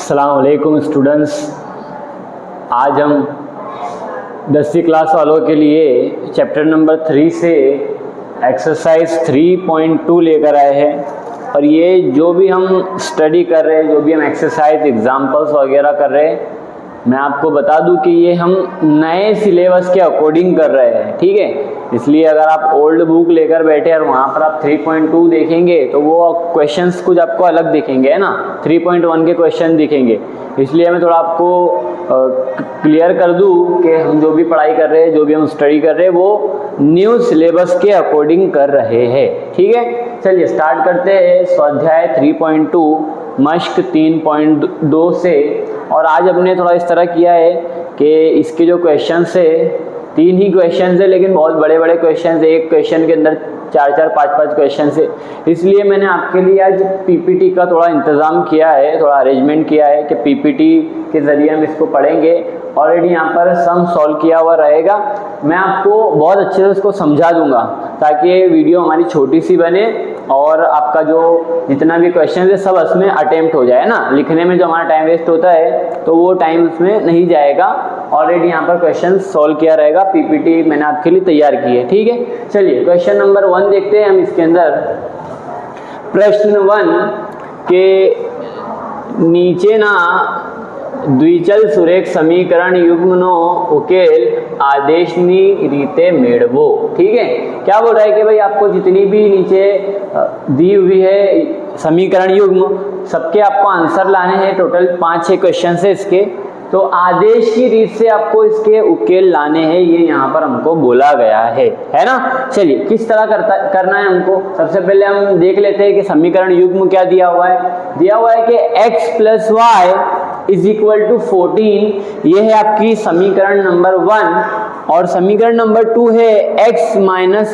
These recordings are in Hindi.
अस्सलाम वालेकुम स्टूडेंट्स। आज हम 10वीं क्लास वालों के लिए चैप्टर नंबर 3 से एक्सरसाइज 3.2 लेकर आए हैं। और ये जो भी हम स्टडी कर रहे हैं, जो भी हम एक्सरसाइज एग्जाम्पल्स वगैरह कर रहे हैं, मैं आपको बता दूं कि ये हम नए सिलेबस के अकॉर्डिंग कर रहे हैं, ठीक है। इसलिए अगर आप ओल्ड बुक लेकर बैठे और वहाँ पर आप 3.2 देखेंगे तो वो क्वेश्चंस कुछ आपको अलग दिखेंगे, है ना। 3.1 के क्वेश्चन दिखेंगे। इसलिए मैं थोड़ा आपको क्लियर कर दूं कि हम जो भी पढ़ाई कर रहे हैं, जो भी हम स्टडी कर रहे हैं, वो न्यू सिलेबस के अकॉर्डिंग कर रहे हैं, ठीक है। चलिए स्टार्ट करते हैं स्वाध्याय 3.2 मश्क 3.2 से। और आज हमने थोड़ा इस तरह किया है कि इसके जो क्वेश्चंस है, 3 ही क्वेश्चंस है, लेकिन बहुत बड़े बड़े क्वेश्चंस है। एक क्वेश्चन के अंदर 4-4, 5-5 क्वेश्चन है। इसलिए मैंने आपके लिए आज पीपीटी का थोड़ा इंतज़ाम किया है, थोड़ा अरेंजमेंट किया है कि पीपीटी के ज़रिए हम इसको पढ़ेंगे। ऑलरेडी यहाँ पर सम सॉल्व किया हुआ रहेगा। मैं आपको बहुत अच्छे से उसको समझा दूंगा ताकि ये वीडियो हमारी छोटी सी बने और आपका जो जितना भी क्वेश्चन है सब उसमें अटेम्प्ट हो जाए ना। लिखने में जो हमारा टाइम वेस्ट होता है तो वो टाइम उसमें नहीं जाएगा। ऑलरेडी यहाँ पर क्वेश्चन सॉल्व किया रहेगा, पीपीटी मैंने आपके लिए तैयार की है, ठीक है। चलिए क्वेश्चन नंबर 1 देखते हैं हम। इसके अंदर प्रश्न 1 के नीचे ना द्विचल सुरेख समीकरण युग्मनो उकेल आदेशनी रीते मेड़वो, ठीक है। क्या बोल रहा है कि भाई आपको जितनी भी नीचे दी हुई है समीकरण युग्म, सबके आपको आंसर लाने हैं। टोटल 5-6 क्वेश्चन है इसके, तो आदेश की रीत से आपको इसके उकेल लाने हैं, ये यहाँ पर हमको बोला गया है ना। चलिए किस तरह करना है हमको। सबसे पहले हम देख लेते हैं कि समीकरण युग्म क्या दिया हुआ है। दिया हुआ है कि x + y = 14। ये है आपकी समीकरण नंबर 1। और समीकरण नंबर 2 है x - y =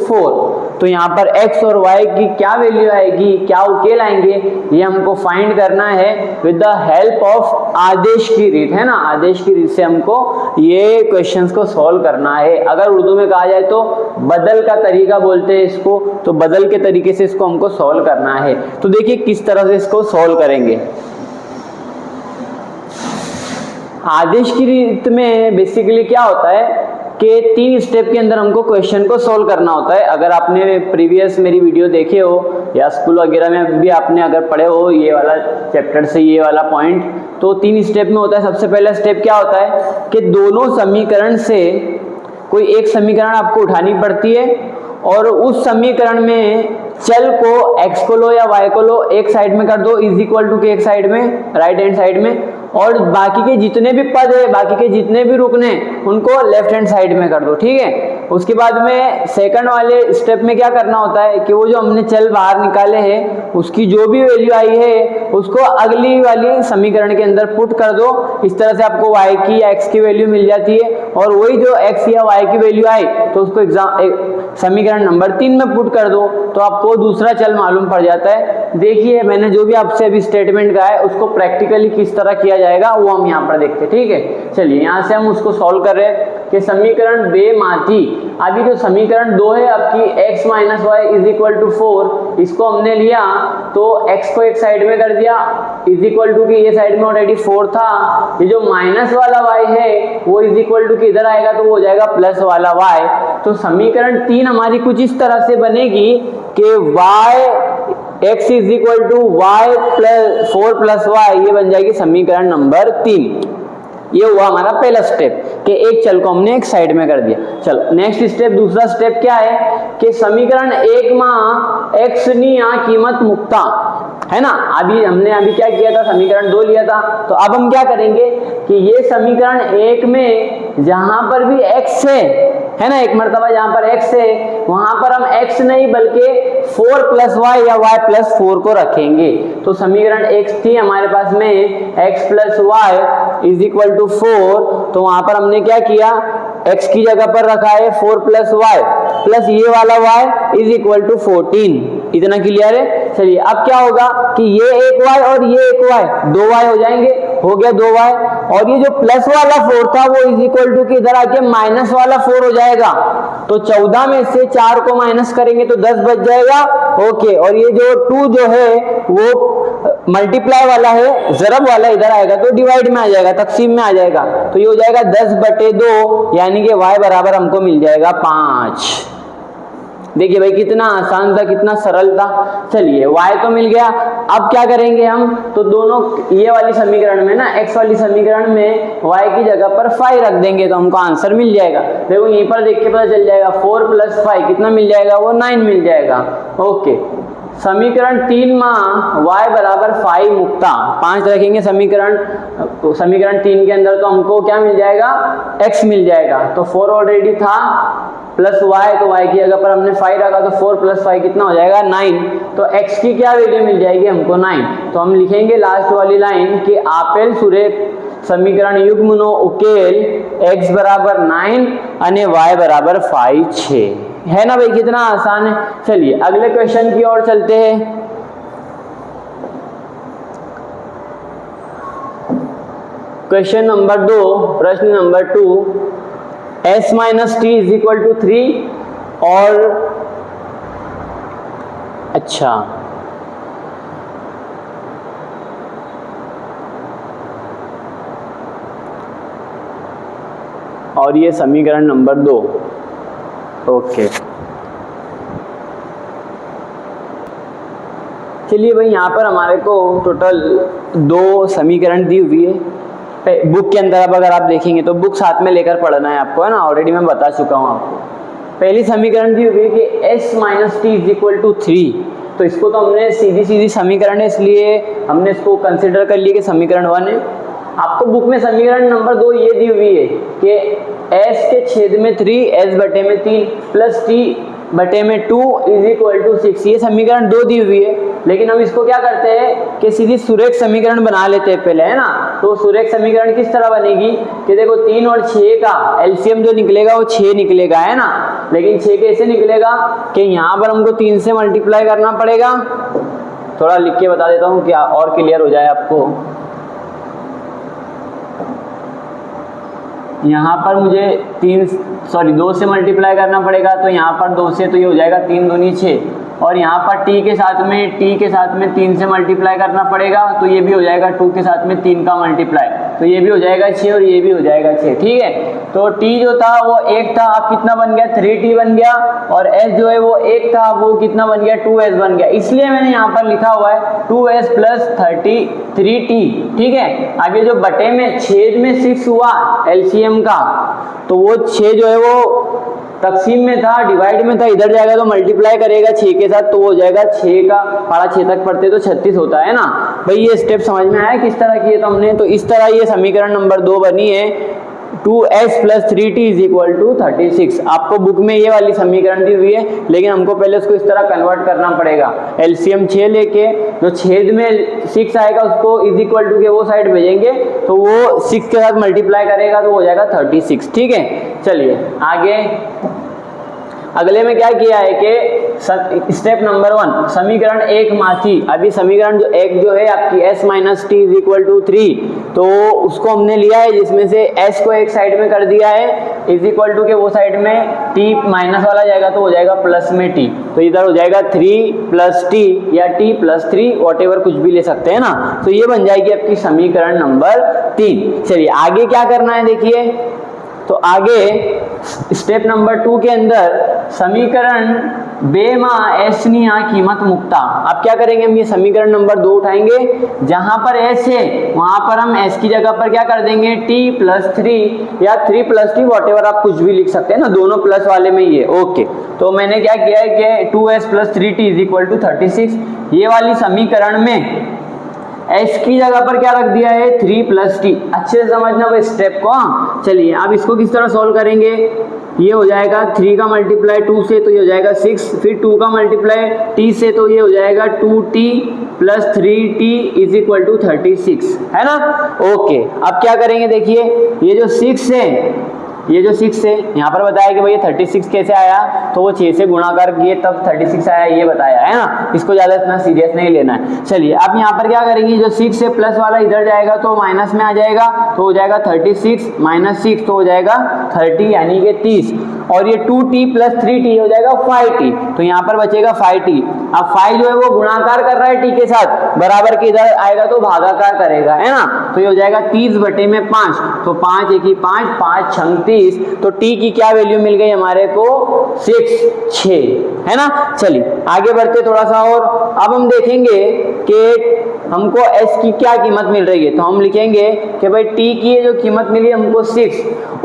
4। तो यहाँ पर x और y की क्या वैल्यू आएगी, क्या उकेल आएंगे, ये हमको फाइंड करना है विद द हेल्प ऑफ आदेश की रीत, है ना। आदेश की रीत से हमको ये क्वेश्चंस को सॉल्व करना है। अगर उर्दू में कहा जाए तो बदल का तरीका बोलते हैं इसको, तो बदल के तरीके से इसको हमको सॉल्व करना है। तो देखिए किस तरह से इसको सॉल्व करेंगे। आदेश की रीत में बेसिकली क्या होता है कि 3 स्टेप के अंदर हमको क्वेश्चन को सॉल्व करना होता है। अगर आपने प्रीवियस मेरी वीडियो देखे हो या स्कूल वगैरह में भी आपने अगर पढ़े हो ये वाला चैप्टर से ये वाला पॉइंट, तो 3 स्टेप में होता है। सबसे पहला स्टेप क्या होता है कि दोनों समीकरण से कोई एक समीकरण आपको उठानी पड़ती है और उस समीकरण में चल को x को लो या y को लो, एक साइड में कर दो = के एक साइड में, राइट हैंड साइड में, और बाकी के जितने भी पद है, बाकी के जितने भी रुकने, उनको लेफ्ट हैंड साइड में कर दो, ठीक है। उसके बाद में सेकंड वाले स्टेप में क्या करना होता है कि वो जो हमने चल बाहर निकाले हैं उसकी जो भी वैल्यू आई है उसको अगली वाली समीकरण के अंदर पुट कर दो। इस तरह से आपको y की या x की वैल्यू मिल जाती है। और वही जो x या y की वैल्यू आई तो उसको समीकरण नंबर 3 में पुट कर दो, तो आपको दूसरा चल मालूम पड़ जाता है। देखिए मैंने जो भी आपसे अभी स्टेटमेंट कहा है उसको प्रैक्टिकली किस तरह किया जाएगा वो हम यहाँ पर देखते हैं, ठीक है। चलिए यहाँ से हम उसको सॉल्व कर रहे हैं कि समीकरण 2 माथी अभी जो समीकरण 2 है आपकी x - y = 4, इसको हमने लिया तो x को एक साइड में कर दिया = कि ये साइड में ऑलरेडी 4 था। ये जो माइनस वाला y है वो = कि इधर आएगा तो वो हो जाएगा प्लस वाला y। तो समीकरण 3 हमारी कुछ इस तरह से बनेगी कि x = y + 4 + y, ये बन जाएगी समीकरण नंबर 3। ये हुआ हमारा पहला स्टेप कि एक चल को हमने एक साइड में कर दिया। चलो नेक्स्ट स्टेप, दूसरा स्टेप क्या है कि समीकरण 1 में x नी कीमत मुक्ता, है ना। हमने क्या किया था, समीकरण 2 लिया था। तो अब हम क्या करेंगे कि ये समीकरण 1 में जहां पर भी x है ना, एक मर्तबा जहां पर x है वहां पर हम x नहीं बल्कि 4 + y या y + 4 को रखेंगे। तो समीकरण 1 थी हमारे पास में x + y = 4, तो वहां पर हमने क्या किया, x की जगह पर रखा है 4 + y प्लस ये वाला y = 14। इतना क्लियर है। चलिए अब क्या होगा कि ये एक y और ये एक y, 2 y हो जाएंगे, हो गया 2 y। और ये जो प्लस वाला 4 था वो = कि इधर आके माइनस वाला 4 हो जाएगा। तो 14 में से 4 को माइनस करेंगे तो 10 बच जाएगा, ओके। और ये जो 2 जो है वो मल्टीप्लाई वाला है, जरब वाला इधर आएगा तो डिवाइड में आ जाएगा, तकसीम में आ जाएगा। तो ये हो जाएगा 10/2, यानी कि y बराबर हमको मिल जाएगा 5। देखिए भाई कितना आसान था, कितना सरल था। चलिए y तो मिल गया, अब क्या करेंगे हम, तो दोनों ये वाली समीकरण में ना, x वाली समीकरण में y की जगह पर 5 रख देंगे तो हमको आंसर मिल जाएगा। देखो यहीं पर देख के पता चल जाएगा, 4 + 5 कितना मिल जाएगा, वो 9 मिल जाएगा। ओके, समीकरण 3 में y बराबर 5 मुक्ता 5 रखेंगे समीकरण 3 के अंदर, तो हमको क्या मिल जाएगा, x मिल जाएगा। तो 4 ऑलरेडी था प्लस y, तो y की जगह पर हमने 5 रखा, तो 4 + 5 कितना हो जाएगा, 9। तो x की क्या वैल्यू मिल जाएगी हमको, 9। तो हम लिखेंगे लास्ट वाली लाइन कि आपेल सुरेख समीकरण युग्मनो उकेल x बराबर 9 અને y बराबर 5 છે। है ना भाई, कितना आसान है। चलिए अगले क्वेश्चन की ओर चलते हैं। क्वेश्चन नंबर 2, प्रश्न नंबर 2, s - t = 3 और अच्छा और ये समीकरण नंबर 2। ओके, चलिए भाई यहाँ पर हमारे को टोटल 2 समीकरण दी हुई है बुक के अंदर। अब अगर आप देखेंगे तो बुक साथ में लेकर पढ़ना है आपको, है ना, ऑलरेडी मैं बता चुका हूँ आपको। पहली समीकरण दी हुई है कि s - t = 3, तो इसको तो हमने सीधी समीकरण है, इसलिए हमने इसको कंसिडर कर लिया कि समीकरण 1 है। आपको बुक में समीकरण नंबर 2 ये दी हुई है कि s के छेद में 3, s/3 प्लस t/2 = 6, ये समीकरण 2 दी हुई है। लेकिन हम इसको क्या करते हैं कि सीधी सुरेख समीकरण बना लेते हैं पहले, है ना। तो सुरेख समीकरण किस तरह बनेगी कि देखो 3 और 6 का एलसीएम जो निकलेगा वो 6 निकलेगा, है ना। लेकिन 6 कैसे निकलेगा कि यहाँ पर हमको 3 से मल्टीप्लाई करना पड़ेगा। थोड़ा लिख के बता देता हूँ क्या और क्लियर हो जाए आपको। यहाँ पर मुझे 2 से मल्टीप्लाई करना पड़ेगा, तो यहाँ पर 2 से, तो ये हो जाएगा 3 दूनी 6, और यहाँ पर t के साथ में 3 से मल्टीप्लाई करना पड़ेगा, तो ये भी हो जाएगा 2 के साथ में 3 का मल्टीप्लाई, तो ये भी हो जाएगा 6 और ये भी हो जाएगा 6। ठीक है, तो t जो था वो 1 था, अब कितना बन गया, 3t बन गया, और s जो है वो 1 था, वो कितना बन गया, 2s बन गया। इसलिए मैंने यहाँ पर लिखा हुआ है 2s + 3t। ठीक है, अब ये जो बटे में छेद में 6 हुआ एलसीएम का, तो वो 6 जो है वो तकसीम में था, डिवाइड में था, इधर जाएगा तो मल्टीप्लाई करेगा 6 के साथ, तो हो जाएगा 6 का पारा 6 तक पढ़ते तो 36 होता है ना भाई। ये स्टेप समझ में आया किस तरह किए तो हमने। तो इस तरह ये समीकरण नंबर 2 बनी है, 2s + 3t = 36। आपको बुक में ये वाली समीकरण दी हुई है, लेकिन हमको पहले उसको इस तरह कन्वर्ट करना पड़ेगा। एलसीएम 6 लेके जो छेद में 6 आएगा उसको = के वो साइड भेजेंगे, तो वो 6 के साथ मल्टीप्लाई करेगा तो हो जाएगा 36। ठीक है, चलिए आगे। अगले में क्या किया है कि स्टेप नंबर 1 समीकरण 1 माथी, अभी समीकरण जो 1 जो है आपकी s - t = 3, तो उसको हमने लिया है जिसमें से s को एक साइड में कर दिया है, = के वो साइड में t माइनस वाला जाएगा तो हो जाएगा प्लस में t, तो इधर हो जाएगा 3 + t या t + 3 वॉटेवर कुछ भी ले सकते हैं ना। तो ये बन जाएगी आपकी समीकरण नंबर 3। चलिए आगे क्या करना है देखिए, तो आगे स्टेप नंबर 2 के अंदर समीकरण 2 में s नी यहाँ कीमत मुक्ता। अब क्या करेंगे, हम ये समीकरण नंबर 2 उठाएंगे, जहां पर s है वहां पर हम s की जगह पर क्या कर देंगे, t + 3 या 3 + t वॉटेवर आप कुछ भी लिख सकते हैं ना, दोनों प्लस वाले में ये। ओके, तो मैंने क्या किया है कि 2s + 3t = 36। ये वाली समीकरण में s की जगह पर क्या रख दिया है, 3 + t। अच्छे से समझना वो स्टेप को। चलिए अब इसको किस तरह सॉल्व करेंगे, ये हो जाएगा 3 का मल्टीप्लाई 2 से तो ये हो जाएगा 6, फिर 2 का मल्टीप्लाई t से तो ये हो जाएगा 2t + 3t = 36, है ना। ओके, अब क्या करेंगे देखिए, ये जो 6 है ये जो 6 है यहाँ पर बताया कि भाई ये 36 कैसे आया, तो वो 6 से गुणाकार किए तब 36 आया, ये बताया है ना, इसको ज़्यादा इतना सीरियस नहीं लेना है। चलिए अब यहाँ पर क्या करेंगे, जो 6 से प्लस वाला इधर जाएगा तो माइनस में आ जाएगा, तो हो जाएगा 36 माइनस 6 तो हो जाएगा 30 यानी कि 30, और ये 2t प्लस 3t हो जाएगा 5t, तो यहाँ पर बचेगा 5t। अब 5 जो है वो गुणाकार कर रहा है t के साथ, बराबर के इधर आएगा तो भागाकार करेगा, है ना, तो ये हो जाएगा 30/5, तो 5 1 5 5 36, तो t की क्या वैल्यू मिल गई हमारे को 6 है ना। चलिए आगे बढ़ते थोड़ा सा, और अब हम देखेंगे कि हमको s की क्या कीमत मिल रही है, तो हम लिखेंगे कि भाई t की जो कीमत मिली हमको 6,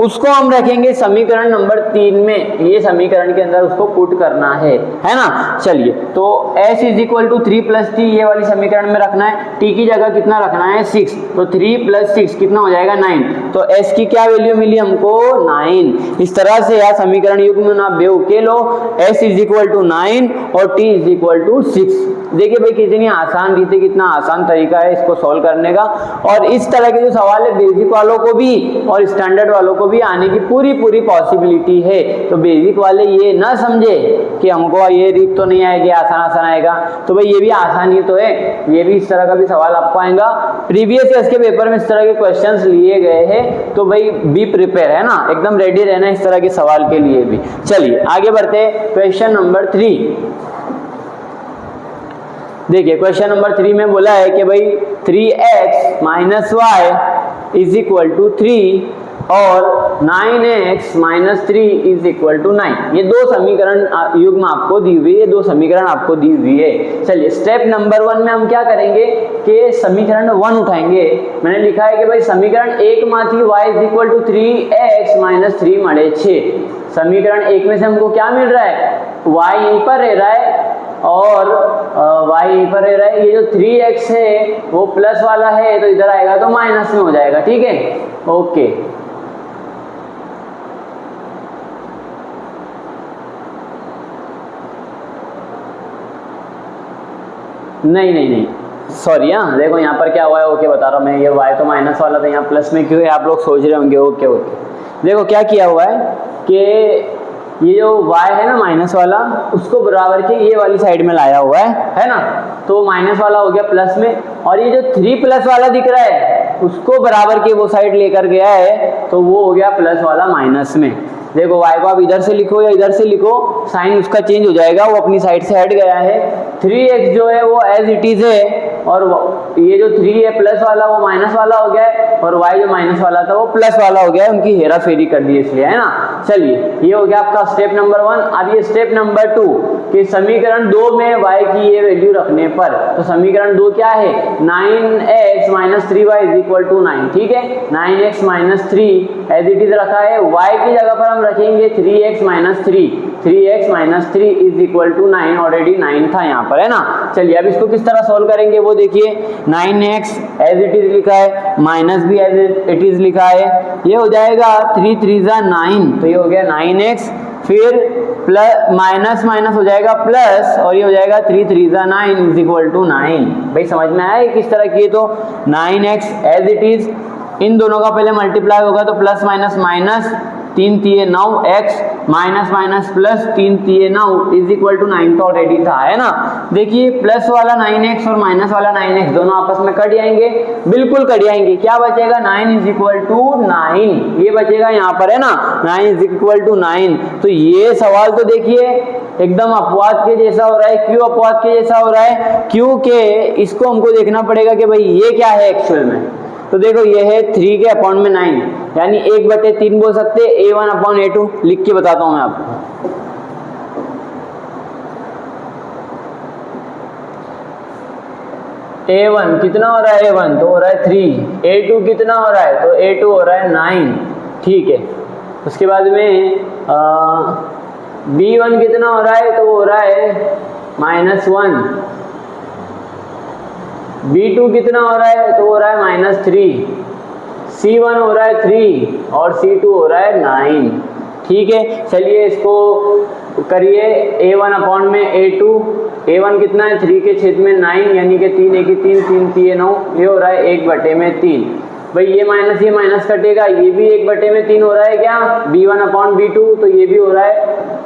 उसको हम रखेंगे समीकरण नंबर 3 में, ये समीकरण के अंदर उसको पुट करना है ना। चलिए तो s = 3 + t ये वाली समीकरण में रखना है, t की जगह कितना रखना है 6, तो 3 + 6 कितना हो जाएगा 9, तो s की क्या वैल्यू मिली हमको 9। इस तरह से यार समीकरण युग्म ना बेउकेलो, s = 9 और t = 6। देखिए भाई कितनी आसान रीति, कितना आसान तरीका है इसको सॉल्व करने का, और इस तरह के जो सवाल है बेसिक वालों को भी और स्टैंडर्ड वालों को भी आने की पूरी पॉसिबिलिटी है। तो बेसिक वाले ये ना समझे कि हमको ये रीत तो नहीं आएगी, आसान आएगा, तो भाई ये भी आसान ही तो है, ये भी इस तरह का भी सवाल आपको आएगा। प्रीवियस ईयर के पेपर में इस तरह के क्वेश्चंस लिए गए हैं, तो भाई बी प्रिपेयर, है ना, एकदम रेडी रहना इस तरह के सवाल के लिए भी। चलिए आगे बढ़ते, क्वेश्चन नंबर 3। देखिए क्वेश्चन नंबर 3 में बोला है कि भाई 3x - y = 3 और 9x - 3 = 9। ये दो समीकरण युग्म आपको दी हुई है, दो समीकरण आपको दी हुई है। चलिए स्टेप नंबर 1 में हम क्या करेंगे कि समीकरण 1 उठाएंगे। मैंने लिखा है कि भाई समीकरण 1 माथी y = 3x - 3 मड़े 6। समीकरण 1 में से हमको क्या मिल रहा है, y यहीं पर रह रहा है और y यहीं पर रह रहा है, ये जो 3x है वो प्लस वाला है, तो इधर आएगा तो माइनस में हो जाएगा, ठीक है, ओके। नहीं सॉरी, हाँ देखो यहाँ पर क्या हुआ है, ओके बता रहा हूँ मैं, ये y तो माइनस वाला था, यहाँ प्लस में क्यों है आप लोग सोच रहे होंगे, ओके। देखो क्या किया हुआ है कि ये जो y है ना माइनस वाला, उसको बराबर के ये वाली साइड में लाया हुआ है ना, तो माइनस वाला हो गया प्लस में, और ये जो 3+ वाला दिख रहा है उसको बराबर के वो साइड लेकर गया है, तो वो हो गया प्लस वाला माइनस में। देखो y को आप इधर से लिखो या इधर से लिखो, साइन उसका चेंज हो जाएगा, वो अपनी साइड से हट गया है। 3x जो है वो एज इट इज है, और ये जो 3 है प्लस वाला वो माइनस वाला हो गया है, और y जो माइनस वाला था वो प्लस वाला हो गया है, उनकी हेरा फेरी कर दी इसलिए, है ना। चलिए ये हो गया आपका स्टेप नंबर 1। अब ये स्टेप नंबर 2 कि समीकरण 2 में y की ये वैल्यू रखने पर, तो समीकरण 2 क्या है, 9x - 3y = 9, ठीक है, 9x - 3 एज इट इज रखा है, y की जगह पर हम रखेंगे 3x - 3, 3x - 3 = 9, ऑलरेडी 9 था यहाँ पर, है ना। चलिए अब इसको किस तरह सॉल्व करेंगे वो देखिए, 9x एज इट इज लिखा है, माइनस भी एज इट इज लिखा है, ये हो जाएगा 3 3 9, तो ये हो गया 9x, फिर प्लस माइनस हो जाएगा प्लस, और ये हो जाएगा 3 3 9 = 9। भाई समझ में आया किस तरह किए, तो 9x एज इट इज, इन दोनों का पहले मल्टीप्लाई होगा तो plus minus 3 3 9 x minus plus 3 3 9 = 9 तो ऑलरेडी था, है ना। देखिए प्लस वाला 9x और माइनस वाला 9x दोनों आपस में कट जाएंगे, बिल्कुल कट जाएंगे, क्या बचेगा 9 = 9, ये बचेगा यहाँ पर, है ना, 9 = 9। तो ये सवाल तो देखिए एकदम अपवाद के जैसा हो रहा है। क्यों अपवाद के जैसा हो रहा है, क्योंकि इसको हमको देखना पड़ेगा कि भाई ये क्या है एक्चुअल में। तो देखो ये है 3 के अपॉन में 9, यानी 1/3 बोल सकते हैं, A1/A2 लिख के बताता हूं मैं आपको। A1 कितना हो रहा है, A1 तो हो रहा है 3, A2 कितना हो रहा है, तो A2 हो रहा है 9, ठीक है। उसके बाद में B1 कितना हो रहा है, तो हो रहा है -1, B2 कितना हो रहा है, तो हो रहा है -3, C1 हो रहा है 3 और C2 हो रहा है 9, ठीक है। चलिए इसको करिए, A1 में A2, A1 कितना है 3 के छेद में 9, यानी कि 3 1 3 3 3 9, ये हो रहा है 1/3। भाई ये माइनस कटेगा, ये भी 1/3 हो रहा है क्या, b1/b2, तो ये भी हो रहा है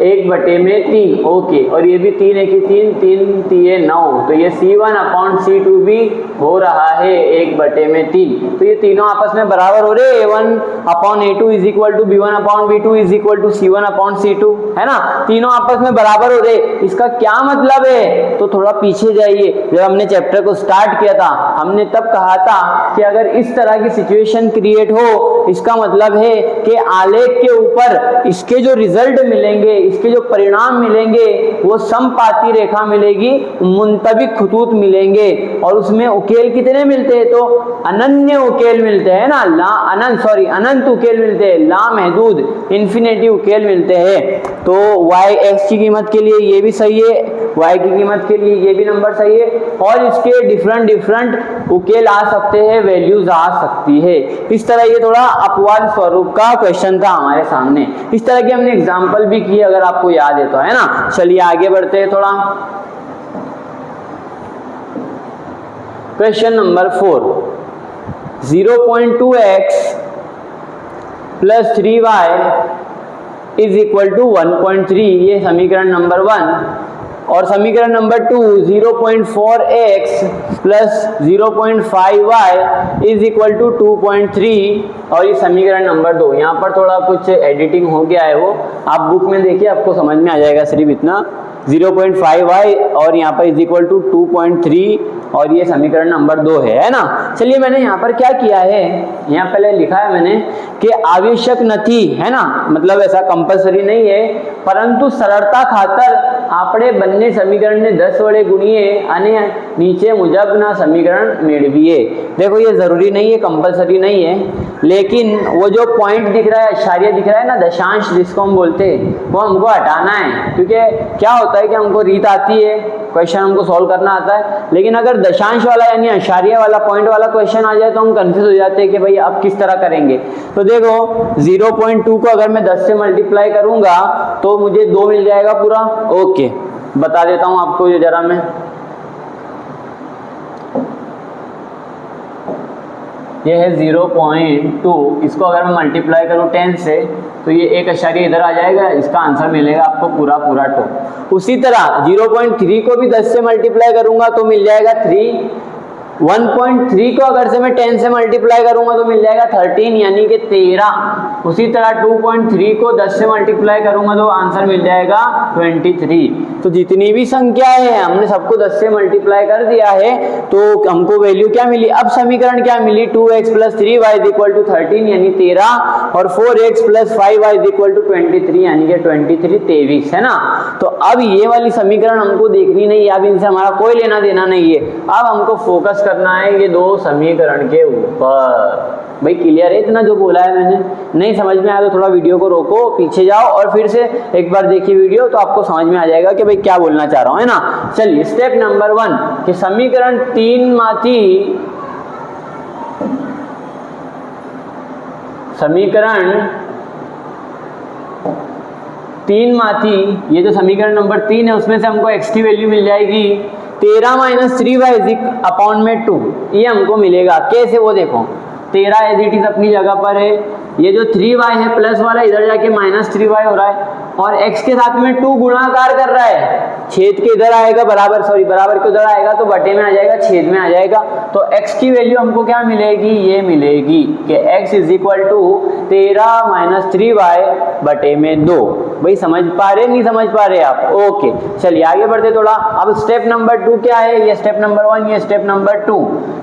1/3, ओके, और ये भी 3 1 3 3 3 9, तो ये C1/C2 भी हो रहा है 1/3। तो ये तीनों आपस में बराबर हो रहे, A1/A2 is equal to B1/B2 is equal to C1/C2, है ना, तीनों आपस में बराबर हो रहे। इसका क्या मतलब है, तो थोड़ा पीछे जाइए, जब हमने चैप्टर को स्टार्ट किया था हमने तब कहा था कि अगर इस तरह की सिचुएशन क्रिएट हो, इसका मतलब है कि आलेख के ऊपर इसके जो रिजल्ट मिलेंगे, इसके जो परिणाम मिलेंगे वो समपाती रेखा मिलेगी, मुंतबिक खतूत मिलेंगे, और उसमें उकेल कितने मिलते हैं, तो अनन्य उकेल मिलते हैं ना, अनंत उकेल मिलते हैं, लामहदूद इन्फिनिटी उकेल मिलते हैं। तो y x की कीमत के लिए ये भी सही है, y की कीमत के लिए ये भी नंबर सही है, और इसके डिफरेंट उकेल आ सकते हैं, वैल्यूज आ सकती है। इस तरह ये थोड़ा अपवाद स्वरूप का क्वेश्चन था हमारे सामने। इस तरह की हमने एग्जांपल भी किए, अगर आपको याद है तो, है ना। चलिए आगे बढ़ते हैं थोड़ा। Question number 4, 0.2x plus 3y is equal to 1.3, ये समीकरण नंबर 1, और समीकरण number 2 0.4x plus 0.5y is equal to 2.3, और ये समीकरण नंबर 2। यहाँ पर थोड़ा कुछ एडिटिंग हो गया है, वो आप बुक में देखिए, आपको समझ में आ जाएगा। सिर्फ इतना 0.5y और यहाँ पर इज इक्वल टू 2.3, और ये समीकरण नंबर 2 है ना। चलिए मैंने यहाँ पर क्या किया है, यहाँ पहले लिखा है मैंने कि आवश्यक नहीं है ना, मतलब ऐसा कंपलसरी नहीं है, परंतु सरलता खातर आपने बन्ने समीकरण ने 10 वड़े गुणिए अने नीचे मुजब ना समीकरण मेळवीए। देखो ये जरूरी नहीं है, कंपलसरी नहीं है, लेकिन वो जो पॉइंट दिख रहा है, अशारिया दिख रहा है ना, दशांश जिसको हम बोलते हैं, वो हमको हटाना है। क्योंकि क्या होता है कि हमको रीत आती है, क्वेश्चन हमको सॉल्व करना आता है, लेकिन अगर दशांश वाला यानी अशारिया वाला पॉइंट वाला क्वेश्चन आ जाए तो हम कंफ्यूज हो जाते हैं कि भाई अब किस तरह करेंगे। तो देखो 0.2 को अगर मैं 10 से मल्टीप्लाई करूंगा तो मुझे 2 मिल जाएगा पूरा। ओके, बता देता हूं आपको ये जरा मैं, ये है 0.2, इसको अगर मैं मल्टीप्लाई करूं 10 से तो ये एक अशारिया इधर आ जाएगा, इसका आंसर मिलेगा आपको पूरा 2। उसी तरह 0.3 को भी 10 से मल्टीप्लाई करूंगा तो मिल जाएगा 3। 1.3 को अगर से मैं 10 से मल्टीप्लाई करूंगा तो मिल जाएगा 13 यानी कि 13। उसी तरह 2.3 को 10 से मल्टीप्लाई करूंगा तो आंसर मिल जाएगा 23। तो जितनी भी संख्या है हमने सबको 10 से मल्टीप्लाई कर दिया है, तो हमको वैल्यू क्या मिली, अब समीकरण क्या मिली, 2x plus 3y is equal to 13 यानी 13, और 4x plus 5y is equal to 23 यानी कि 23 है ना। तो अब ये वाली समीकरण हमको देखनी नहीं है, अब इनसे हमारा कोई लेना देना नहीं है, अब हमको फोकस करना है ये 2 समीकरण के ऊपर। भाई क्लियर है इतना जो बोला है मैंने? नहीं समझ में आया तो थोड़ा वीडियो को रोको, पीछे जाओ और फिर से एक बार देखिए वीडियो, तो आपको समझ में आ जाएगा कि भाई क्या बोलना चाह रहा हूं, है ना। चलिए स्टेप नंबर 1 कि समीकरण 3 माथी ये जो समीकरण नंबर 3 है उसमें से हमको x की वैल्यू मिल जाएगी 13 माइनस 3y अपॉन में 2, ये हमको मिलेगा। कैसे, वो देखो 13 एज इट इज अपनी जगह पर है, ये जो 3y है प्लस वाला इधर जाके माइनस 3y हो रहा है, और x के साथ में 2 गुणाकार कर रहा है, छेद के इधर आएगा बराबर के उधर आएगा तो बटे में आ जाएगा, छेद में आ जाएगा। तो x की वैल्यू हमको क्या मिलेगी, ये मिलेगी कि x is equal to 13 minus 3y बटे में 2। भाई समझ पा रहे नहीं समझ पा रहे आप? ओके चलिए आगे बढ़ते थोड़ा। अब स्टेप नंबर 2 क्या है, ये स्टेप नंबर 1, ये स्टेप नंबर 2।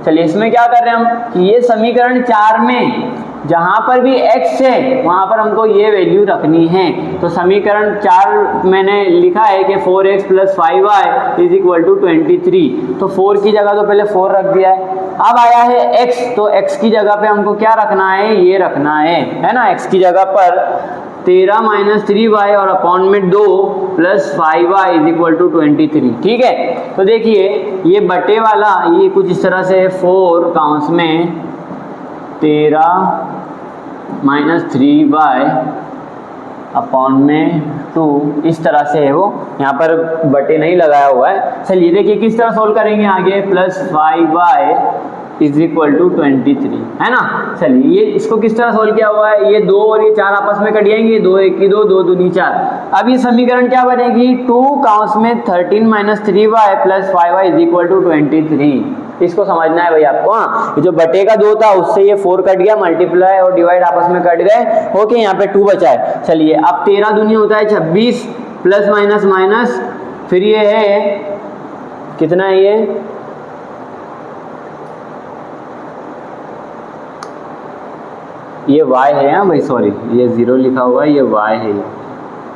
चलिए इसमें क्या कर रहे हैं हम कि ये समीकरण 4 में जहां पर भी x है वहां पर हमको ये वैल्यू रखनी है। तो समीकरण 4 मैंने लिखा है कि 4x plus 5y is equal to 23, तो 4 की जगह तो पहले 4 रख दिया है। अब आया है x, तो x की जगह पे हमको क्या रखना है, ये रखना है ना। x की जगह पर 13 माइनस 3y और अपॉन में 2 plus 5y is equal to 23, ठीक है। तो देखिए ये बटे वाला ये कुछ इस तरह से 4 काउंस में 13 माइनस 3y अपॉन में 2 इस तरह से है, वो यहाँ पर बटे नहीं लगाया हुआ है। चलिए देखिए किस तरह सोल्व करेंगे आगे, plus 5y is equal to 23, है ना। चलिए ये इसको किस तरह सोल्व किया हुआ है, ये 2 और ये 4 आपस में कट जाएंगे, 2 1 की 2, 2 दूनी 4। अब ये समीकरण क्या बनेगी, 2 काउंस में 13 minus 3y plus 5y is equal to 23। इसको समझना है भाई आपको। हाँ, ये जो बटे का 2 था उससे ये 4 कट गया, मल्टीप्लाई और डिवाइड आपस में कट गए, ओके, यहाँ पे 2 बचा है। चलिए अब 13 दूनी होता है 26, प्लस माइनस माइनस, फिर ये है कितना है, ये y है। हाँ भाई सॉरी, ये 0 लिखा हुआ है, ये y है।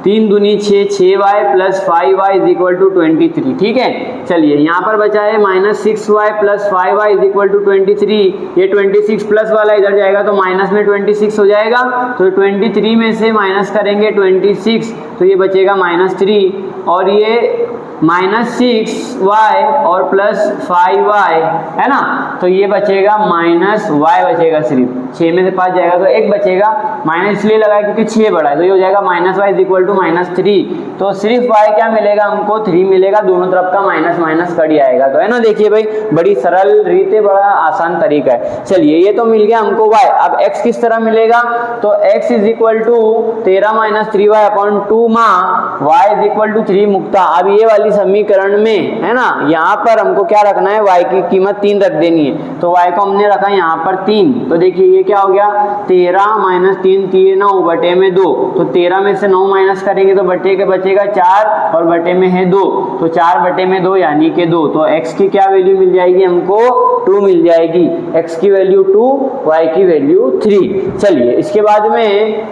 3 दूनी 6, 6y plus 5y is equal to 23, ठीक है। चलिए यहाँ पर बचा है minus 6y plus 5y is equal to 23। ये 26 प्लस वाला इधर जाएगा तो माइनस में 26 हो जाएगा, तो 23 में से माइनस करेंगे 26, तो ये बचेगा -3, और ये -6y और प्लस 5y, है ना, तो ये बचेगा -y बचेगा सिर्फ। 6 में से 5 जाएगा तो 1 बचेगा, माइनस इसलिए लगाया क्योंकि 6 बड़ा है, तो ये हो जाएगा -y इज इक्वल टू -3। तो सिर्फ y क्या मिलेगा हमको, 3 मिलेगा, दोनों तरफ का माइनस माइनस कट जाएगा, तो है ना। देखिए भाई बड़ी सरल रीत है, बड़ा आसान तरीका है। चलिए ये तो मिल गया हमको y। अब x किस तरह मिलेगा, तो x is equal to 13 minus 3y upon 2 माँ y इज इक्वल टू 3 मुक्ता। अब ये वाली समीकरण में, है ना, यहाँ पर हमको क्या रखना है, y की कीमत 3 रख देनी है, तो y को हमने रखा यहाँ पर 3। तो देखिए ये क्या हो गया, 13 माइनस 3 3 9 बटे में 2, तो 13 में से 9 माइनस करेंगे तो बटे के बचेगा 4 और बटे में है 2, तो 4 बटे में 2 यानी कि 2। तो x की क्या वैल्यू मिल जाएगी हमको, 2 मिल जाएगी। x की वैल्यू 2, y की वैल्यू 3। चलिए इसके बाद में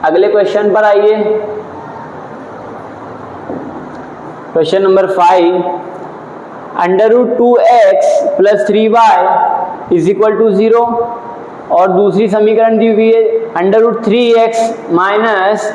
अगले क्वेश्चन पर आइए। Question number 5, √2x plus 3y is equal to 0, और दूसरी समीकरण दी हुई है √3x minus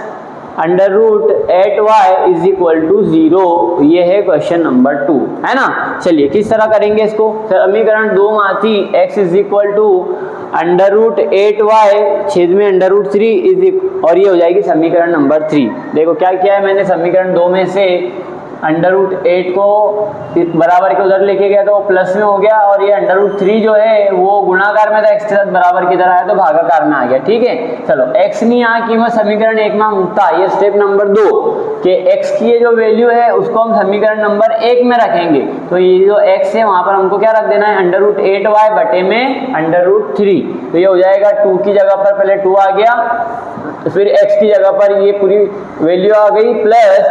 √8y is equal to 0। ये है क्वेश्चन नंबर 2, है ना। चलिए किस तरह करेंगे इसको, समीकरण 2 में आती x is equal to √8y छेद में √3 इज, और ये हो जाएगी समीकरण नंबर 3। देखो क्या किया है मैंने, समीकरण 2 में से √8 को बराबर के उधर लेके गया तो प्लस में हो गया, और ये √3 जो है वो गुणाकार में था, x के साथ बराबर की तरह आया तो भागाकार में आ गया, ठीक है। चलो x नहीं आ कीमत समीकरण 1 में मुक्ता, ये स्टेप नंबर 2 कि x की ये जो वैल्यू है उसको हम समीकरण नंबर 1 में रखेंगे, तो ये जो x है वहां पर हमको क्या रख देना है, √8y बटे में √3, तो ये हो जाएगा 2 की जगह पर पहले 2 आ गया, तो फिर x की जगह पर ये पूरी वैल्यू आ गई, plus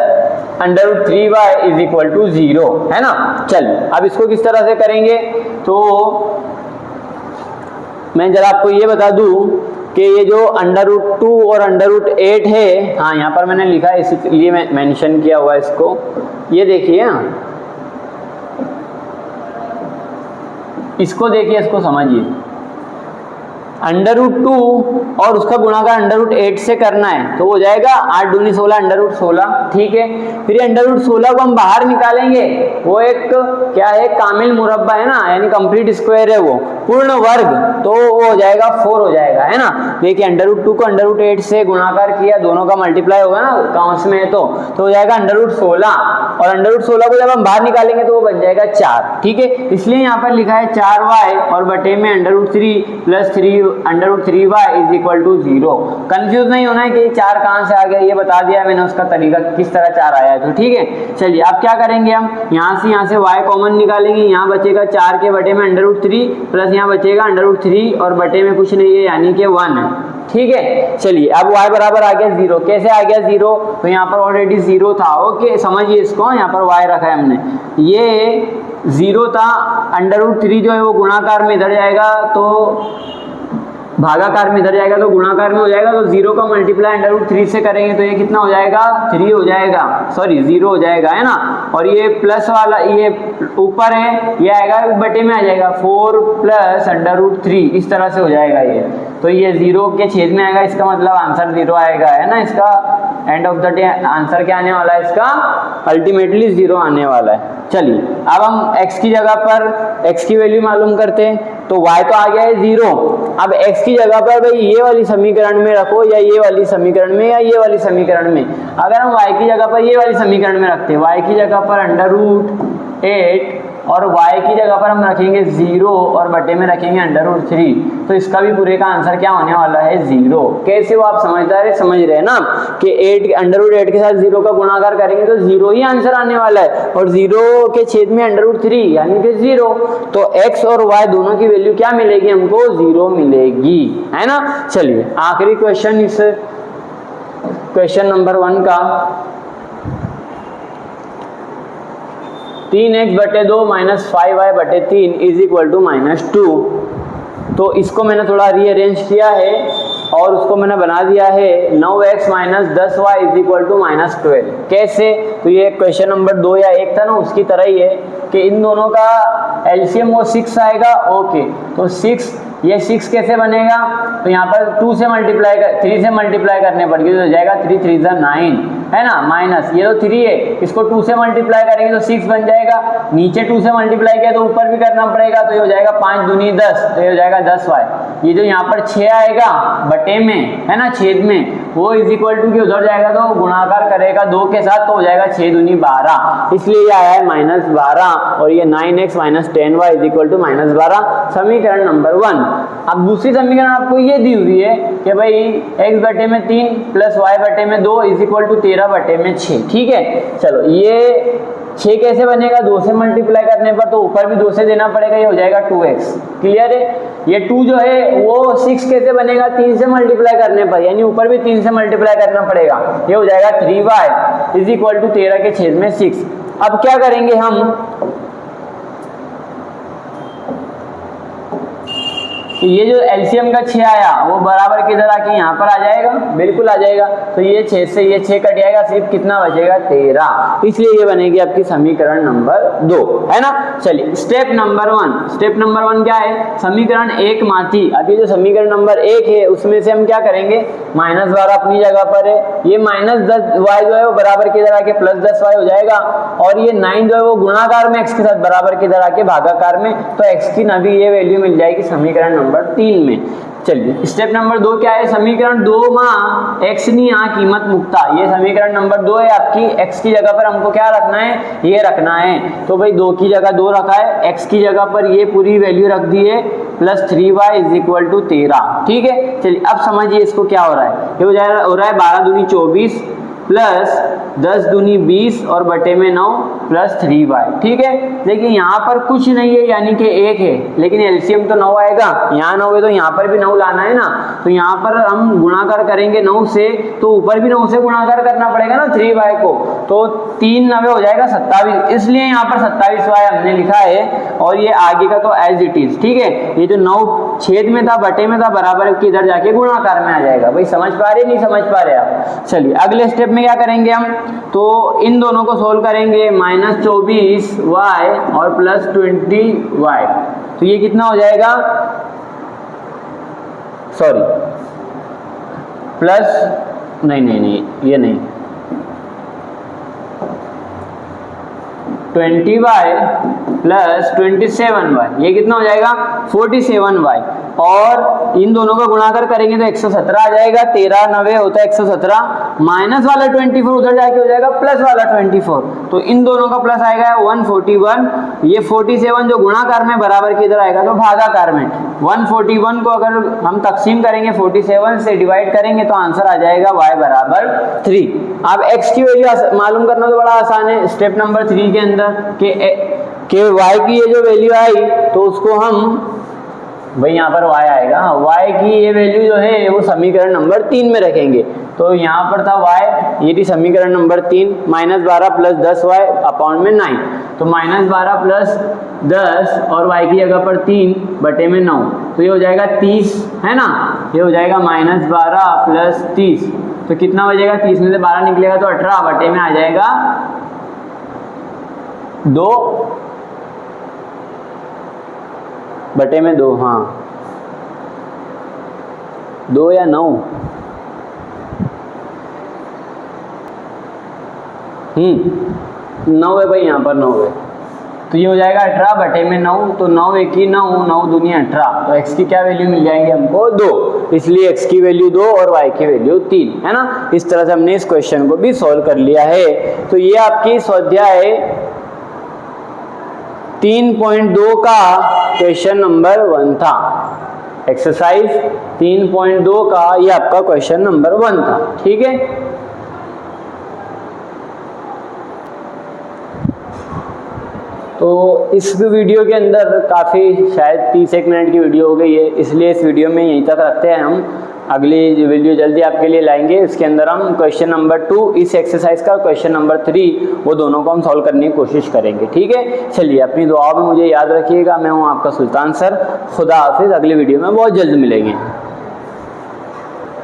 √3y is equal to 0, है ना। चलिए अब इसको किस तरह से करेंगे, तो मैं जरा आपको ये बता दूं कि ये जो √2 और √8 है, हाँ यहाँ पर मैंने लिखा है इसलिए मैं मेंशन किया हुआ है इसको, ये देखिए, इसको देखिए, इसको समझिए। √2 और उसका गुणाकार √8 से करना है, तो हो जाएगा 8 दूनी 16 √16, ठीक है। फिर √16 को हम बाहर निकालेंगे, वो एक क्या है, कामिल मुरब्बा है ना, यानी कंप्लीट स्क्वायर है, वो पूर्ण वर्ग, तो वो हो जाएगा 4 हो जाएगा, है ना। देखिए √2 को √8 से गुणाकार किया, दोनों का मल्टीप्लाई होगा ना काउंस में, तो हो जाएगा √16, और √16 को जब हम बाहर निकालेंगे तो वो बन जाएगा 4, ठीक है। इसलिए यहाँ पर लिखा है 4y और बटे में √3 plus 3√3y is equal to 0। Confuse नहीं होना है कि 4 कहाँ से आ गया, ये बता दिया मैंने उसका तरीका किस तरह 4 आया है, तो ठीक है। चलिए अब क्या करेंगे, हम यहाँ से y कॉमन निकालेंगे, यहाँ बचेगा 4 के बटे में √3 प्लस यहाँ बचेगा √3 और बटे में कुछ नहीं है यानी कि 1, ठीक है। चलिए अब y बराबर आ गया 0, कैसे आ गया 0, तो यहाँ पर ऑलरेडी 0 था, ओके समझिए इसको, यहाँ पर y रखा है हमने, ये 0 था, √3 जो है वो गुणाकार में इधर जाएगा तो भागाकार में इधर जाएगा तो गुणाकार में हो जाएगा, तो 0 का मल्टीप्लाई √3 से करेंगे तो ये कितना हो जाएगा, 3 हो जाएगा, सॉरी 0 हो जाएगा, है ना। और ये प्लस वाला ये ऊपर है, ये आएगा बटे में आ जाएगा 4 प्लस √3, इस तरह से हो जाएगा ये, तो ये 0 के छेद में आएगा, इसका मतलब आंसर 0 आएगा, है ना। इसका end of the day answer क्या आने वाला है, इसका अल्टीमेटली 0 आने वाला है। चलिए अब हम x की जगह पर x की वैल्यू मालूम करते हैं, तो y तो आ गया है 0, अब x की जगह पर भाई ये वाली समीकरण में रखो, या ये वाली समीकरण में, या ये वाली समीकरण में। अगर हम y की जगह पर ये वाली समीकरण में रखते हैं, y की जगह पर √8 और y की जगह पर हम रखेंगे 0 और बटे में रखेंगे √3, तो इसका भी पूरे का आंसर क्या होने वाला है 0। कैसे वो आप समझदार है, समझ रहे हैं ना कि 8 √8 के साथ 0 का गुणाकार करेंगे तो 0 ही आंसर आने वाला है, और 0 के छेद में √3 यानी कि 0, तो x और y दोनों की वैल्यू क्या मिलेगी हमको 0 मिलेगी, है ना। चलिए आखिरी क्वेश्चन इस क्वेश्चन नंबर 1 का, 3x बटे 2 माइनस 5y बटे 3 इज इक्वल टू -2। तो इसको मैंने थोड़ा रीअरेंज किया है और उसको मैंने बना दिया है 9x minus 10y is equal to -12। कैसे, तो ये क्वेश्चन नंबर 2 या 1 था ना, उसकी तरह ही है कि इन दोनों का एलसीएम वो 6 आएगा। ओके, तो 6, ये 6 कैसे बनेगा, तो यहाँ पर 3 से मल्टीप्लाई करने पड़ेगी, तो हो जाएगा 3 3 9, है ना, माइनस ये तो 3 है, इसको 2 से मल्टीप्लाई करेंगे तो 6 बन जाएगा, नीचे 2 से मल्टीप्लाई किया तो ऊपर भी करना पड़ेगा, तो ये हो जाएगा 5 दूनी 10, तो ये हो जाएगा 10y। ये जो यहाँ पर 6 आएगा बटे में, है ना, छेद में, वो इज इक्वल टू की उधर जाएगा तो गुणाकार करेगा 2 के साथ, तो हो जाएगा 6 दूनी 12, इसलिए ये आया है -12, और ये 9x minus 10y is equal to -12, समीकरण नंबर 1। अब दूसरी समीकरण आपको ये दी हुई है कि भाई x बटे में 3 प्लस y बटे में 2 इज इक्वल टू 13 बटे में 6, ठीक है। चलो ये 6 कैसे बनेगा, 2 से मल्टीप्लाई करने पर, तो ऊपर भी 2 से देना पड़ेगा, ये हो जाएगा 2x, क्लियर है। ये 2 जो है वो 6 कैसे बनेगा, 3 से मल्टीप्लाई करने पर, यानी ऊपर भी 3 से मल्टीप्लाई करना पड़ेगा, ये हो जाएगा 3y इज इक्वल टू 13 के छेद में 6। अब क्या करेंगे हम, ये जो एलसीएम का 6 आया वो बराबर किधर आके यहाँ पर आ जाएगा, बिल्कुल आ जाएगा, तो ये 6 से ये 6 कट जाएगा, सिर्फ कितना बचेगा 13, इसलिए ये बनेगी आपकी समीकरण नंबर 2, है ना। चलिए स्टेप नंबर 1 क्या है, समीकरण 1 माथी, अभी जो समीकरण नंबर 1 है उसमें से हम क्या करेंगे, -12 अपनी जगह पर है, ये -10y जो है वो बराबर किधर आके +10y हो जाएगा, और ये 9 जो है वो गुणाकार में x के साथ बराबर किधर आके भागाकार में, तो x की नवी ये वैल्यू मिल जाएगी समीकरण नंबर 3 में। चलिए स्टेप नंबर 2 क्या है, समीकरण 2 में x नी यहाँ कीमत मुक्ता, ये समीकरण नंबर 2 है आपकी, x की जगह पर हमको क्या रखना है, ये रखना है, तो भाई 2 की जगह 2 रखा है, x की जगह पर ये पूरी वैल्यू रख दी है +3y इज इक्वल टू 13, ठीक है। चलिए अब समझिए इसको क्या हो रहा है, ये हो रहा है 12 दूनी 24 प्लस 10 दूनी 20 और बटे में 9 प्लस 3y, ठीक है। देखिए यहाँ पर कुछ नहीं है यानी कि 1 है, लेकिन एलसीएम तो 9 आएगा, यहाँ 9 है तो यहाँ पर भी 9 लाना है ना, तो यहाँ पर हम गुणाकार करेंगे 9 से, तो ऊपर भी 9 से गुणाकार करना पड़ेगा ना 3y को, तो 3 9 हो जाएगा 27, इसलिए यहाँ पर 27y हमने लिखा है, और ये आगे का तो एज इट इज, ठीक है। ये जो 9 छेद में था बटे में था बराबर के इधर जाके गुणाकार में आ जाएगा। भाई समझ पा रहे नहीं समझ पा रहे आप। चलिए अगले स्टेप में क्या करेंगे हम, तो इन दोनों को सोल्व करेंगे, -24y और +20y, तो ये कितना हो जाएगा, सॉरी प्लस नहीं ये नहीं, 20y प्लस 27y, ये कितना हो जाएगा 47y, और इन दोनों का गुणाकार करेंगे तो 117 आ जाएगा, 13 9 होता है 117, माइनस वाला 24 उधर जाके हो जाएगा प्लस वाला 24, तो इन दोनों का प्लस आएगा 141, ये 47 जो गुणाकार में बराबर के इधर आएगा तो भागाकार में, 141 को अगर हम तकसीम करेंगे 47 से डिवाइड करेंगे तो आंसर आ जाएगा y बराबर 3। अब x की वैल्यू मालूम करना तो बड़ा आसान है, स्टेप नंबर 3 के अंदर कि y की ये जो वैल्यू आई तो उसको हम, भाई यहाँ पर y आएगा, y की ये वैल्यू जो है वो समीकरण नंबर 3 में रखेंगे, तो यहाँ पर था y, ये थी समीकरण नंबर 3, -12 प्लस 10y अपॉन में 9, तो -12 प्लस 10 और y की जगह पर 3 बटे में 9, तो ये हो जाएगा 30, है ना, ये हो जाएगा -12 प्लस 30, तो कितना बचेगा, 30 में से 12 निकलेगा तो 18 बटे में आ जाएगा 2 बटे में 2, हाँ 2 या 9, 9 है भाई, यहाँ पर 9 है, तो ये हो जाएगा 18 बटे में 9, तो 9 1 ही 9, 9 दूनी 18, तो x की क्या वैल्यू मिल जाएगी हमको 2, इसलिए x की वैल्यू 2 और y की वैल्यू 3, है ना। इस तरह से हमने इस क्वेश्चन को भी सॉल्व कर लिया है। तो ये आपकी स्वाध्याय 3.2 का क्वेश्चन नंबर 1 था। एक्सरसाइज 3.2 का ये आपका क्वेश्चन नंबर 1 था। ठीक है, तो इस वीडियो के अंदर काफ़ी शायद 30 मिनट की वीडियो हो गई है, इसलिए इस वीडियो में यहीं तक रखते हैं हम। अगली वीडियो जल्दी आपके लिए लाएंगे। इसके अंदर हम क्वेश्चन नंबर 2 इस एक्सरसाइज का, क्वेश्चन नंबर 3 वो दोनों को हम सॉल्व करने की कोशिश करेंगे। ठीक है, चलिए अपनी दुआओं में मुझे याद रखिएगा। मैं हूँ आपका सुल्तान सर। खुदा हाफिज़। अगली वीडियो में बहुत जल्द मिलेंगे।